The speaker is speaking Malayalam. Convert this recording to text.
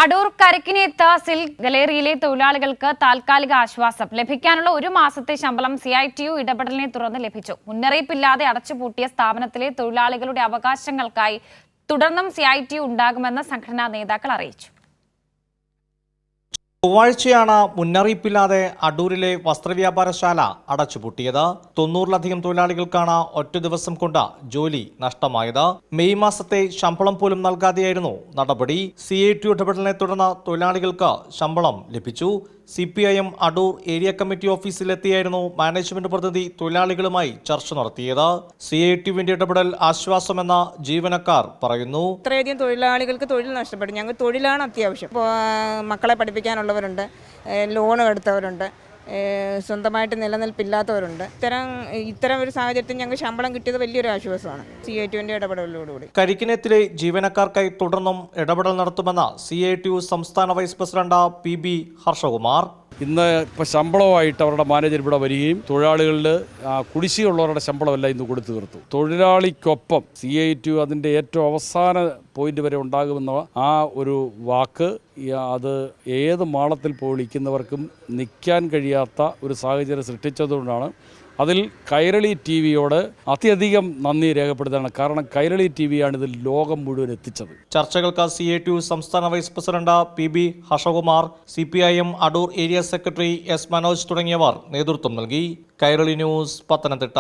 അടൂർ കരിക്കിനേത്ത സിൽക്ക് ഗലേറിയിലെ തൊഴിലാളികൾക്ക് താൽക്കാലിക ആശ്വാസം ലഭിക്കാനുള്ള ഒരു മാസത്തെ ശമ്പളം CITU ഇടപെടലിനെ തുടർന്ന് ലഭിച്ചു. മുന്നറിയിപ്പില്ലാതെ അടച്ചുപൂട്ടിയ സ്ഥാപനത്തിലെ തൊഴിലാളികളുടെ അവകാശങ്ങൾക്കായി തുടർന്നും CITU ഉണ്ടാകുമെന്ന് സംഘടനാ നേതാക്കൾ അറിയിച്ചു. ചൊവ്വാഴ്ചയാണ് മുന്നറിയിപ്പില്ലാതെ അടൂരിലെ വസ്ത്രവ്യാപാരശാല അടച്ചുപൂട്ടിയത്. 90-ലധികം തൊഴിലാളികൾക്കാണ് ഒറ്റ ദിവസം കൊണ്ട് ജോലി നഷ്ടമായത്. മെയ് മാസത്തെ ശമ്പളം പോലും നൽകാതെയായിരുന്നു നടപടി. CITU ഇടപെടലിനെ തുടർന്ന് തൊഴിലാളികൾക്ക് ശമ്പളം ലഭിച്ചു. CPIM അടൂർ ഏരിയ കമ്മിറ്റി ഓഫീസിലെത്തിയായിരുന്നു മാനേജ്മെന്റ് പ്രതിനിധി തൊഴിലാളികളുമായി ചർച്ച നടത്തിയത്. CITUവിന്റെ ഇടപെടൽ ആശ്വാസമെന്ന് ജീവനക്കാർ പറയുന്നു. ഇത്രയധികം തൊഴിലാളികൾക്ക് തൊഴിൽ നഷ്ടപ്പെട്ടു. ഞങ്ങൾക്ക് തൊഴിലാണ് അത്യാവശ്യം. മക്കളെ പഠിപ്പിക്കാനുള്ളവരുണ്ട്, ലോൺ എടുത്തവരുണ്ട്, സ്വന്തമായിട്ട് നിലനിൽപ്പില്ലാത്തവരുണ്ട്. ഇത്തരം ഒരു സാഹചര്യത്തിൽ ഞങ്ങൾക്ക് ശമ്പളം കിട്ടിയത് വലിയൊരു ആശ്വാസമാണ് CITUവിന്റെ ഇടപെടലോടുകൂടി. കരിക്കിനേത്തിലെ ജീവനക്കാർക്കായി തുടർന്നും ഇടപെടൽ നടത്തുമെന്ന് CITU സംസ്ഥാന വൈസ് പ്രസിഡന്റ് PB ഹർഷകുമാർ. ഇന്ന് ഇപ്പോൾ ശമ്പളമായിട്ട് അവരുടെ മാനേജർ ഇവിടെ വരികയും തൊഴിലാളികളിൽ കുടിശ്ശികയുള്ളവരുടെ ശമ്പളമെല്ലാം ഇന്ന് കൊടുത്തു തീർത്തു. തൊഴിലാളിക്കൊപ്പം CITU അതിൻ്റെ ഏറ്റവും അവസാന പോയിന്റ് വരെ ഉണ്ടാകുമെന്ന ആ ഒരു വാക്ക് അത് ഏത് മാളത്തിൽ പോളിക്കുന്നവർക്കും നിൽക്കാൻ കഴിയാത്ത ഒരു സാഹചര്യം സൃഷ്ടിച്ചതുകൊണ്ടാണ് അതിൽ കൈരളി TV-യോട് അത്യധികം നന്ദി രേഖപ്പെടുത്തുകയാണ്. കാരണം കൈരളി TV-യാണ് ഇതിൽ ലോകം മുഴുവൻ എത്തിച്ചത്. ചർച്ചകൾക്ക് CITU സംസ്ഥാന vice president PB Harshakumar, CPIM Adoor area secretary S Manoj തുടങ്ങിയവർ നേതൃത്വം നൽകി. കൈരളി ന്യൂസ്, പത്തനംതിട്ട.